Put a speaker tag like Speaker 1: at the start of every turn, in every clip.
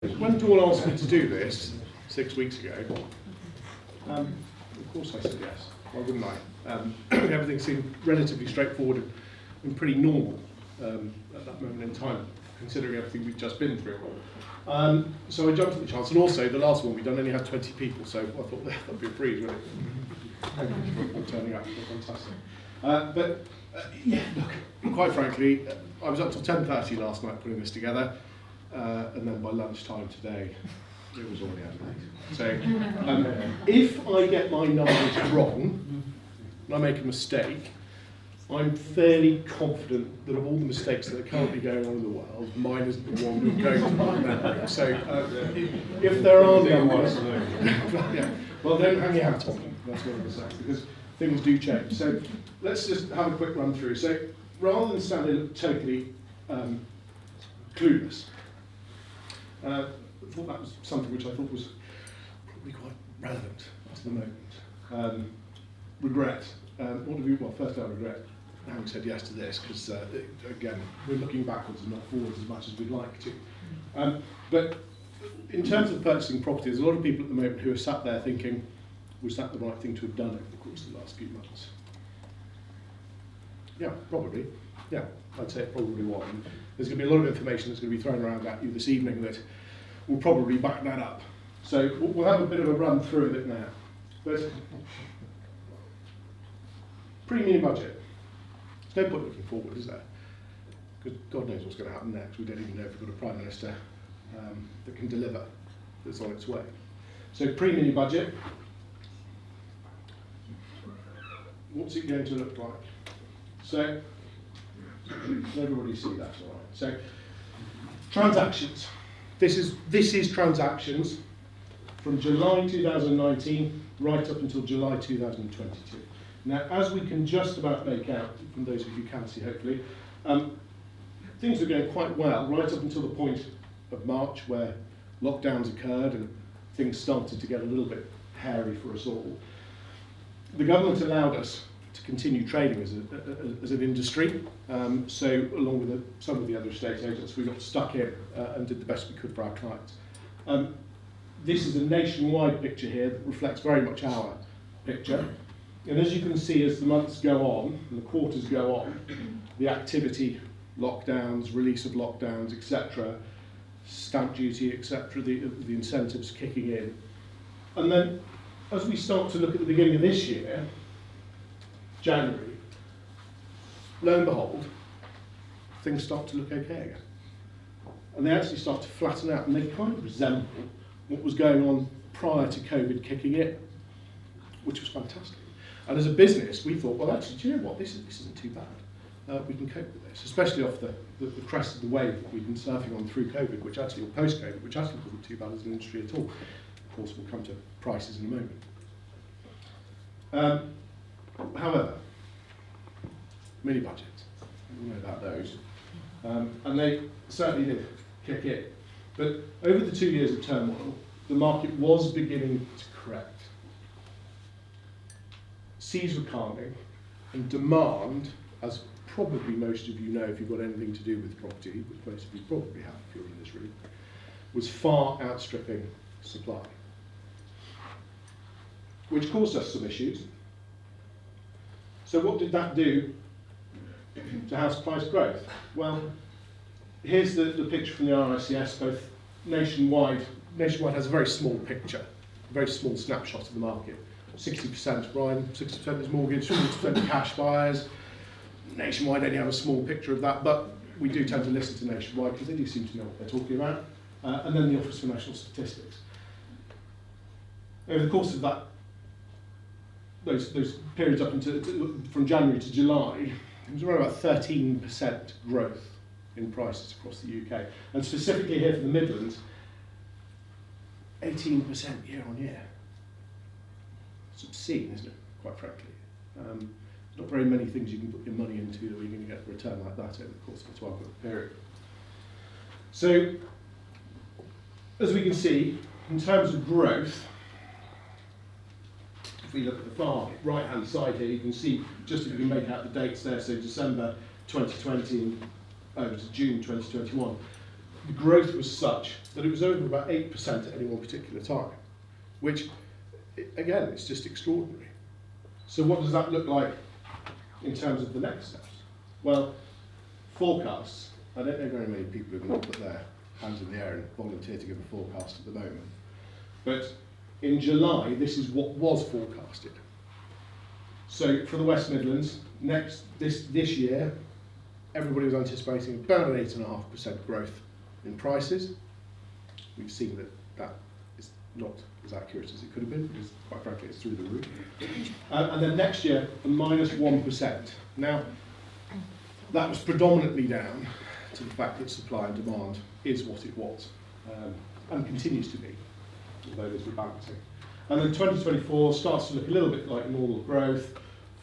Speaker 1: When Dawn asked me to do this 6 weeks ago, of course I said yes. Why wouldn't I? Everything seemed relatively straightforward and pretty normal at that moment in time, considering everything we've just been through. So I jumped at the chance, and also the last one we'd done only had 20 people, so I thought that'd be a breeze, wouldn't it? Thank you for turning up, fantastic. Yeah, look, quite frankly, I was up till 10:30 last night putting this together. And then by lunchtime today, it was already out of date. So if I get my numbers wrong, and I make a mistake, I'm fairly confident that of all the mistakes that are currently going on in the world, mine is the one that's going to my memory. So if there are numbers, yeah, well, don't hang your hat on them, that's what I'm going to say, because things do change. So let's just have a quick run through. So rather than standing totally clueless, I thought that was something which I thought was probably quite relevant to the moment. Regret. What do we? Well, first I regret having said yes to this, because again, we're looking backwards and not forwards as much as we'd like to. But in terms of purchasing property, there's a lot of people at the moment who are sat there thinking, was that the right thing to have done over the course of the last few months? Yeah, probably. Yeah, I'd say it probably was. There's going to be a lot of information that's going to be thrown around at you this evening that will probably back that up. So we'll have a bit of a run through of it now. But pre-mini budget. There's no point looking forward, is there? Because God knows what's going to happen next. We don't even know if we've got a Prime Minister that can deliver, that's on its way. So pre-mini budget. What's it going to look like? So everybody see that, all right. So transactions. This is transactions from July 2019 right up until July 2022. Now, as we can just about make out, from those of you who can see hopefully, things were going quite well right up until the point of March where lockdowns occurred and things started to get a little bit hairy for us all. The government allowed us to continue trading as an industry, so along with some of the other estate agents, we got stuck in and did the best we could for our clients. This is a nationwide picture here that reflects very much our picture, and as you can see, as the months go on and the quarters go on, the activity, lockdowns, release of lockdowns, etc., stamp duty, etc., the incentives kicking in, and then as we start to look at the beginning of this year, January, lo and behold, things start to look okay again. And they actually start to flatten out, and they kind of resemble what was going on prior to COVID kicking in, which was fantastic. And as a business, we thought, well, actually, do you know what? This isn't too bad. We can cope with this, especially off the crest of the wave that we've been surfing on through COVID, or post-COVID, which actually wasn't too bad as an industry at all. Of course, we'll come to prices in a moment. However, mini budgets, we know about those, and they certainly did kick in. But over the 2 years of turmoil, the market was beginning to correct. Seas were calming, and demand, as probably most of you know if you've got anything to do with property, which most of you probably have if you're in this room, was far outstripping supply, which caused us some issues. So what did that do to house price growth? Well, here's the picture from the RICS, both nationwide. Nationwide has a very small picture, a very small snapshot of the market. 60%, Brian, 60% is mortgage, 40% cash buyers. Nationwide only have a small picture of that, but we do tend to listen to Nationwide because they do seem to know what they're talking about. And then the Office for National Statistics. Over the course of that, those periods up from January to July, it was around about 13% growth in prices across the UK. And specifically here for the Midlands, 18% year on year. It's obscene, isn't it, quite frankly? There's not very many things you can put your money into that you're going to get a return like that over the course of a 12-month period. So, as we can see, in terms of growth, if we look at the far right-hand side here, you can see, just if you can make out the dates there, so December 2020 and over to June 2021, the growth was such that it was over about 8% at any one particular time, which, again, it's just extraordinary. So what does that look like in terms of the next steps? Well, forecasts. I don't know very many people who can put their hands in the air and volunteer to give a forecast at the moment. But in July, this is what was forecasted. So for the West Midlands, this year, everybody was anticipating about an 8.5% growth in prices. We've seen that that is not as accurate as it could have been, because quite frankly it's through the roof. And then next year, a -1%. Now, that was predominantly down to the fact that supply and demand is what it was, and continues to be, although there's rebalancing. And then 2024 starts to look a little bit like normal growth,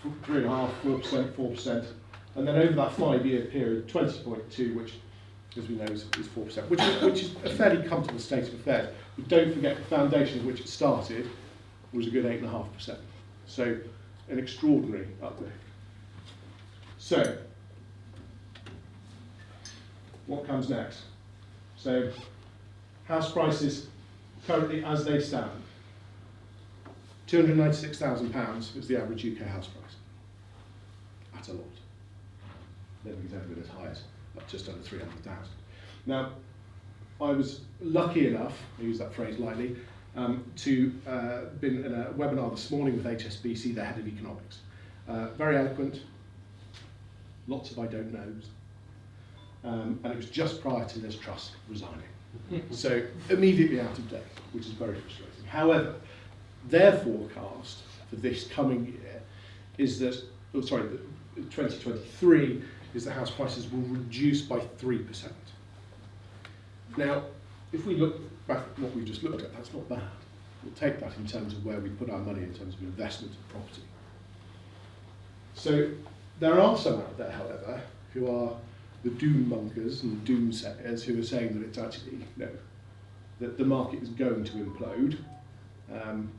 Speaker 1: 3.5%, 4%, 4%. And then over that 5-year period, 20.2, which, as we know, is 4%, which is a fairly comfortable state of affairs. But don't forget the foundation of which it started was a good 8.5%. So an extraordinary uplift. So what comes next? So house prices currently as they stand. £296,000 is the average UK house price. That's a lot. Never has ever been as high as just under 300,000. Now, I was lucky enough, I use that phrase lightly, to been in a webinar this morning with HSBC, the head of economics. Very eloquent, lots of I don't knows, and it was just prior to Liz Truss resigning. So immediately out of date, which is very frustrating. However, their forecast for this coming year is that, 2023, is that house prices will reduce by 3%. Now, if we look back at what we just looked at, that's not bad. We'll take that in terms of where we put our money in terms of investment in property. So there are some out there, however, who are the doom monkers and doomsayers who are saying that it's actually, that the market is going to implode,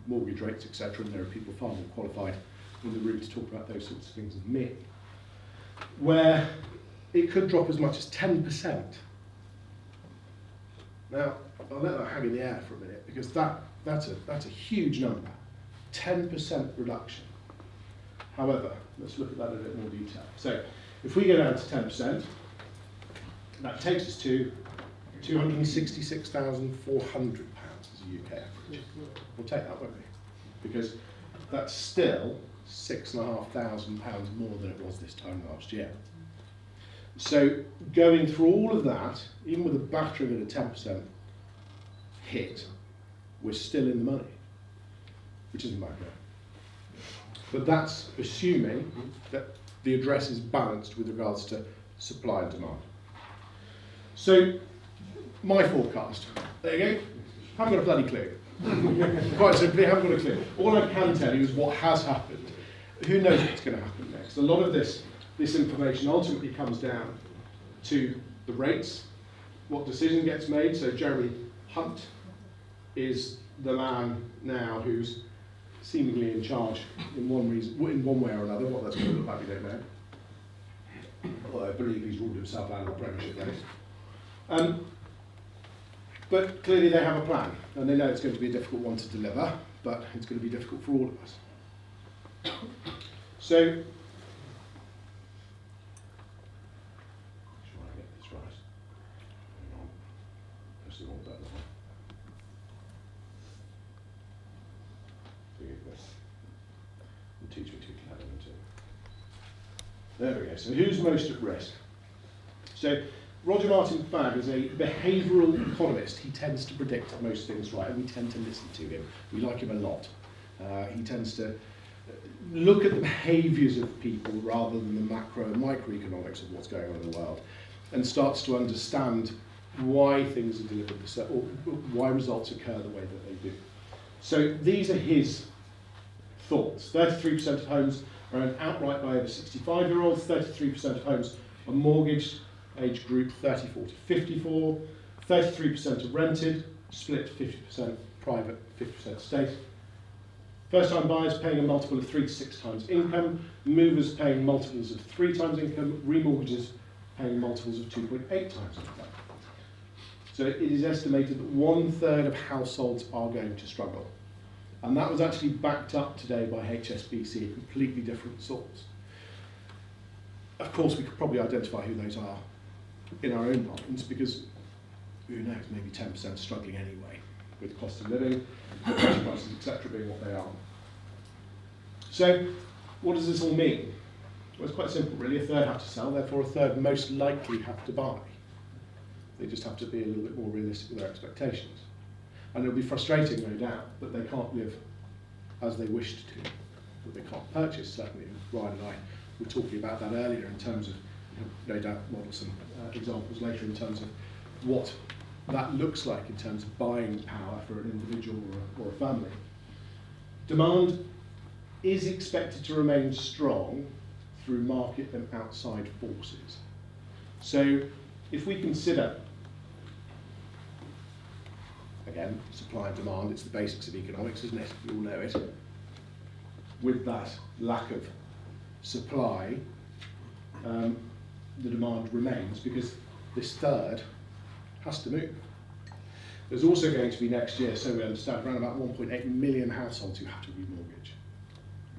Speaker 1: mortgage rates, etc., and there are people far more qualified in the room to talk about those sorts of things than me, where it could drop as much as 10%. Now, I'll let that hang in the air for a minute, because that's a huge number, 10% reduction. However, let's look at that in a bit more detail. So, if we go down to 10%, that takes us to £266,400 as a UK average. We'll take that, won't we? Because that's still £6,500 more than it was this time last year. So going through all of that, even with a battering at a 10% hit, we're still in the money, which isn't bad. But that's assuming that the address is balanced with regards to supply and demand. So my forecast, there you go, haven't got a bloody clue. Quite simply, haven't got a clue. All I can tell you is what has happened. Who knows what's going to happen next? A lot of this information ultimately comes down to the rates, what decision gets made. So Jeremy Hunt is the man now who's seemingly in charge in one way or another. What that's going to look like, we don't know. Although I believe he's ruled himself out of the Premiership race. But clearly they have a plan, and they know it's going to be a difficult one to deliver, but it's going to be difficult for all of us. So, make sure I get this right. Hang on, press the wrong button. Forgive me. And teach me too clever too. There we go. So who's most at risk? So Roger Martin Fagg is a behavioural economist. He tends to predict most things right, and we tend to listen to him. We like him a lot. He tends to look at the behaviours of people rather than the macro and microeconomics of what's going on in the world, and starts to understand why things are delivered, or why results occur the way that they do. So these are his thoughts. 33% of homes are owned outright by over 65-year-olds, 33% of homes are mortgaged, age group 34 to 54, 33% are rented, split 50% private, 50% state. First-time buyers paying a multiple of 3 to 6 times income, movers paying multiples of 3 times income, remortgages paying multiples of 2.8 times income. So it is estimated that 1/3 of households are going to struggle. And that was actually backed up today by HSBC, a completely different source. Of course, we could probably identify who those are in our own minds, because who knows, maybe 10% struggling anyway, with cost of living, prices, etc. being what they are. So, what does this all mean? Well, it's quite simple, really. 1/3 have to sell, therefore 1/3 most likely have to buy. They just have to be a little bit more realistic with their expectations. And it'll be frustrating, no doubt, that they can't live as they wished to, that they can't purchase, certainly. Ryan and I were talking about that earlier in terms of, no doubt, model some examples later in terms of what that looks like in terms of buying power for an individual or a family. Demand is expected to remain strong through market and outside forces. So if we consider, again, supply and demand, it's the basics of economics, isn't it? You all know it. With that lack of supply, the demand remains because this 1/3 has to move. There's also going to be next year, so we understand, around about 1.8 million households who have to remortgage.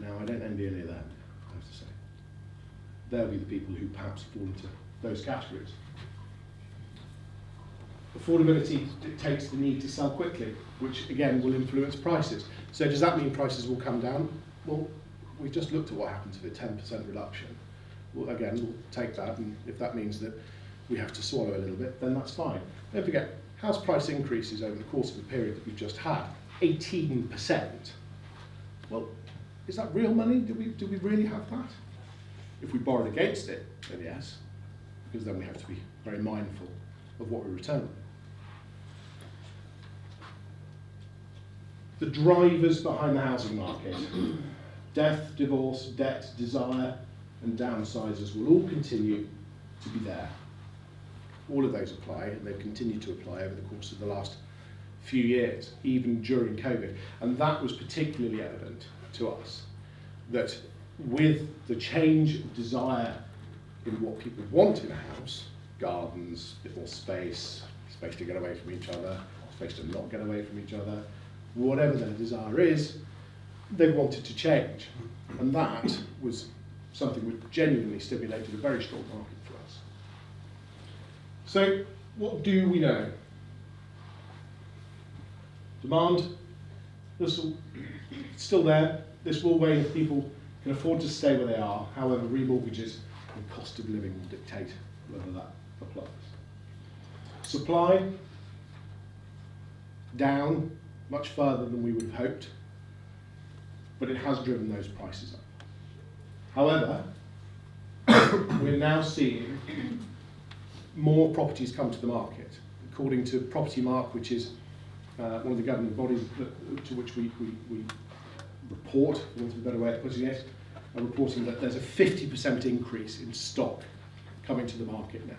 Speaker 1: Now, I don't envy any of them, I have to say. They'll be the people who perhaps fall into those categories. Affordability dictates the need to sell quickly, which again will influence prices. So does that mean prices will come down? Well, we just looked at what happens with a 10% reduction. Well, again, we'll take that, and if that means that we have to swallow a little bit, then that's fine. Don't forget, house price increases over the course of the period that we've just had, 18%. Well, is that real money? Do we really have that? If we borrowed against it, then yes, because then we have to be very mindful of what we return. The drivers behind the housing market, death, divorce, debt, desire, and downsizers will all continue to be there. All of those apply, and they've continued to apply over the course of the last few years, even during COVID. And that was particularly evident to us, that with the change of desire in what people want in a house, gardens, a bit more space, space to get away from each other, space to not get away from each other, whatever their desire is, they wanted to change. And that was something which genuinely stimulated a very strong market for us. So, what do we know? Demand, this will, it's still there. This will wane if people can afford to stay where they are. However, remortgages and cost of living will dictate whether that applies. Supply, down much further than we would have hoped, but it has driven those prices up. However, we're now seeing more properties come to the market. According to Property Mark, which is one of the government bodies to which we report, for want of a better way of putting it, are reporting that there's a 50% increase in stock coming to the market now.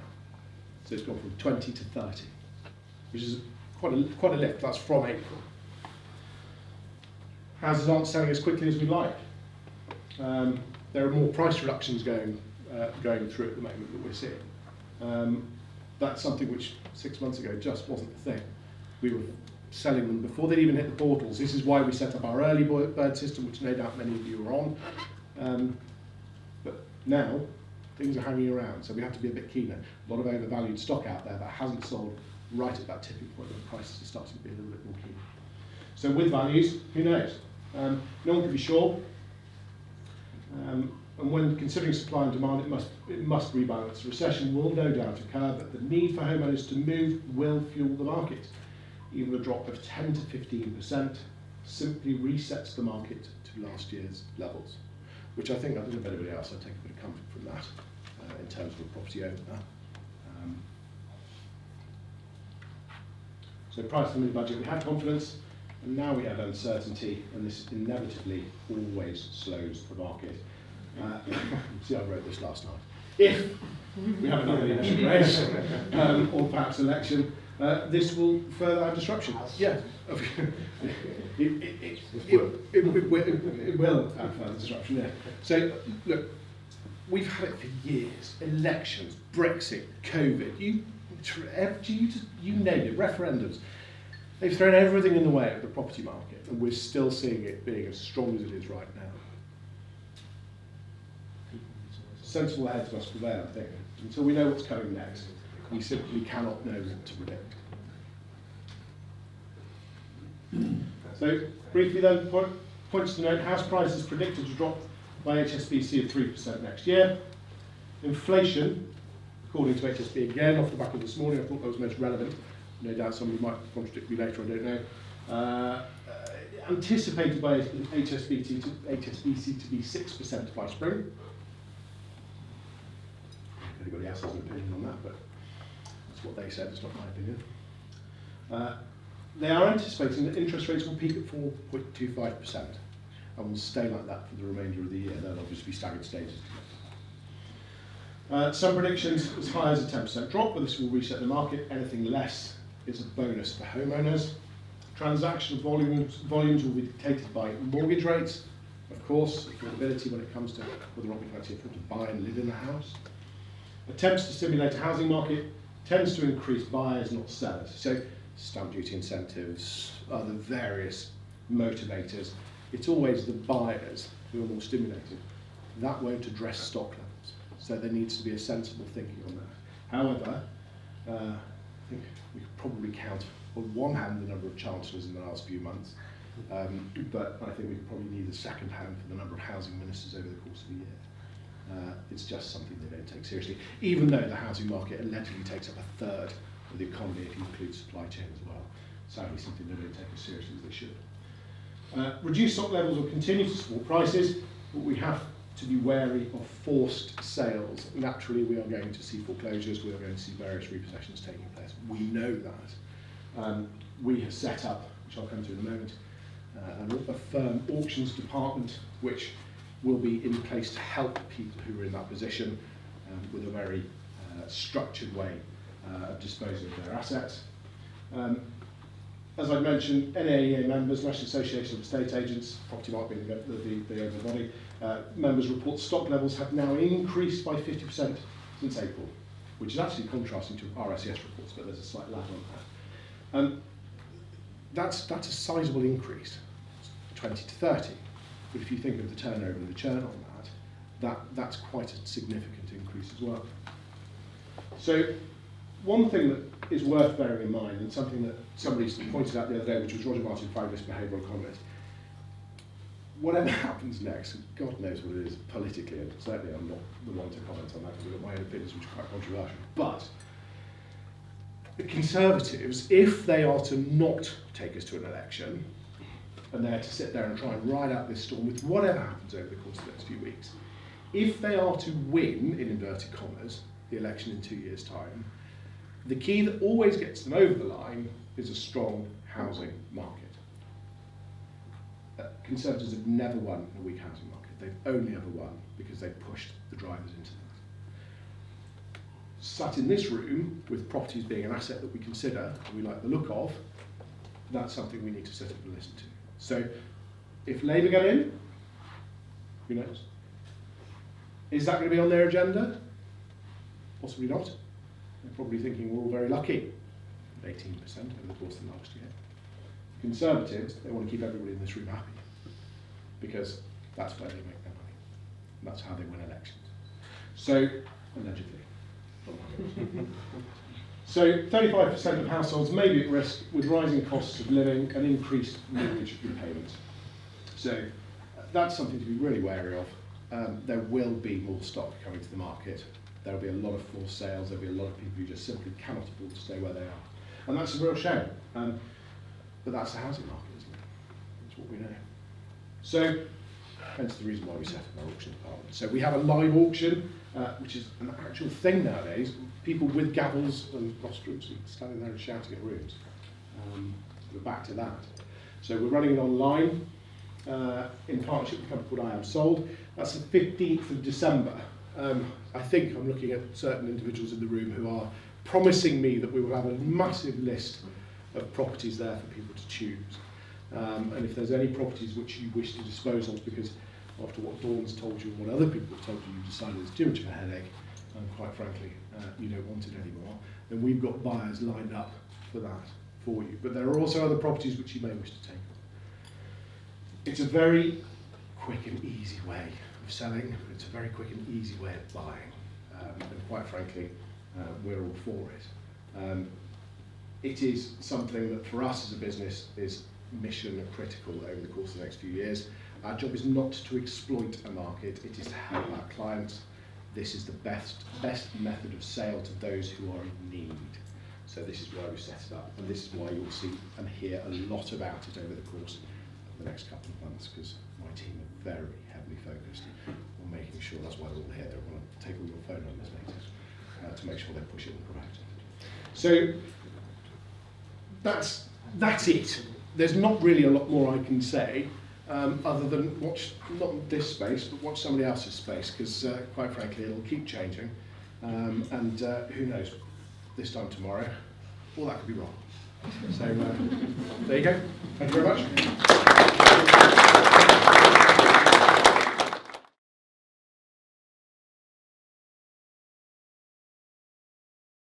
Speaker 1: So it's gone from 20 to 30, which is quite a lift. That's from April. Houses aren't selling as quickly as we'd like. There are more price reductions going through at the moment that we're seeing. That's something which 6 months ago just wasn't the thing. We were selling them before they'd even hit the portals. This is why we set up our early bird system, which no doubt many of you are on. But now, things are hanging around, so we have to be a bit keener. A lot of overvalued stock out there that hasn't sold right at that tipping point when prices are starting to be a little bit more keen. So with values, who knows? No one can be sure. And when considering supply and demand, it must rebalance. Recession will no doubt occur, but the need for homeowners to move will fuel the market. Even a drop of 10 to 15% simply resets the market to last year's levels, which I think, I don't know if anybody else, I take a bit of comfort from that in terms of a property owner. So price and budget, we had confidence, and now we have uncertainty, and this inevitably always slows the market. See, I wrote this last night. If we have another leadership race, or perhaps election, this will further our disruption. Yeah, it will have further disruption, yeah. So, look, we've had it for years. Elections, Brexit, COVID. you name it, referendums. They've thrown everything in the way of the property market, and we're still seeing it being as strong as it is right now. Sensible heads must prevail, I think. Until we know what's coming next, we simply cannot know what to predict. So, briefly then, points to note, house prices predicted to drop by HSBC of 3% next year. Inflation, according to HSB again, off the back of this morning, I thought that was most relevant. No doubt somebody might contradict me later, I don't know. Anticipated by HSBC to be 6% by spring. Anybody else has an opinion on that, but that's what they said, it's not my opinion. They are anticipating that interest rates will peak at 4.25% and will stay like that for the remainder of the year. There'll obviously be staggered stages. Some predictions as high as a 10% drop, but this will reset the market. Anything less is a bonus for homeowners. Transaction volumes will be dictated by mortgage rates, of course, affordability when it comes to whether or not we can actually afford to buy and live in a house. Attempts to stimulate a housing market tends to increase buyers, not sellers. So stamp duty incentives, other various motivators. It's always the buyers who are more stimulated. That won't address stock levels. So there needs to be a sensible thinking on that. However, I think we could probably count on one hand the number of chancellors in the last few months, but I think we could probably need a second hand for the number of housing ministers over the course of a year. It's just something they don't take seriously, even though the housing market allegedly takes up a third of the economy if you include supply chain as well. Sadly, something they don't take as seriously as they should. Reduced stock levels will continue to support prices, but we have to be wary of forced sales. Naturally, we are going to see foreclosures, we are going to see various repossessions taking place. We know that. We have set up, which I'll come to in a moment, a firm auctions department which will be in place to help people who are in that position with a very structured way of disposing of their assets. As I mentioned, NAEA members, National Association of Estate Agents, Property Market being the overall body, members report stock levels have now increased by 50% since April, which is actually contrasting to RSES reports, but there's a slight lag on that. That's a sizable increase, 20 to 30. But if you think of the turnover and the churn on that's quite a significant increase as well. So one thing that is worth bearing in mind, and something that somebody pointed out the other day, which was Roger Martin, fabulous behavioural economist, whatever happens next, God knows what it is politically, and certainly I'm not the one to comment on that because I've got my own opinions which are quite controversial, but the Conservatives, if they are to not take us to an election, and they're to sit there and try and ride out this storm with whatever happens over the course of the next few weeks, if they are to win, in inverted commas, the election in 2 years' time, the key that always gets them over the line is a strong housing market. Conservatives have never won in a weak housing market. They've only ever won because they've pushed the drivers into that. Sat in this room, with properties being an asset that we consider and we like the look of, that's something we need to sit up and listen to. So, if Labour get in, who knows? Is that going to be on their agenda? Possibly not. They're probably thinking we're all very lucky, 18% over the course of the last year. Conservatives, they want to keep everybody in this room happy because that's where they make their money. And that's how they win elections. So, allegedly. So 35% of households may be at risk with rising costs of living and increased mortgage repayments. So that's something to be really wary of. There will be more stock coming to the market. There will be a lot of forced sales. There will be a lot of people who just simply cannot afford to stay where they are. And that's a real shame. But that's the housing market, isn't it? That's what we know. So, hence the reason why we set up our auction department. So we have a live auction, which is an actual thing nowadays. People with gavels and rostrums standing there and shouting at rooms. We're back to that. So we're running it online in partnership with a company called I Am Sold. That's the 15th of December. I think I'm looking at certain individuals in the room who are promising me that we will have a massive list of properties there for people to choose. And if there's any properties which you wish to dispose of, because after what Dawn's told you and what other people have told you, you decided it's too much of a headache, and quite frankly, you don't want it anymore, then we've got buyers lined up for that for you. But there are also other properties which you may wish to take on. It's a very quick and easy way of selling. It's a very quick and easy way of buying. And quite frankly, we're all for it. It is something that for us as a business is mission critical over the course of the next few years. Our job is not to exploit a market, it is to help our clients. This is the best method of sale to those who are in need. So this is why we set it up, and this is why you'll see and hear a lot about it over the course of the next couple of months, because my team are very heavily focused on making sure, that's why they're all here, they want to take all your phone numbers later, to make sure they push it and promote it. So that's it. There's not really a lot more I can say, other than watch, not this space, but watch somebody else's space, because quite frankly it'll keep changing, and who knows, this time tomorrow, all that could be wrong. So there you go, thank you very much.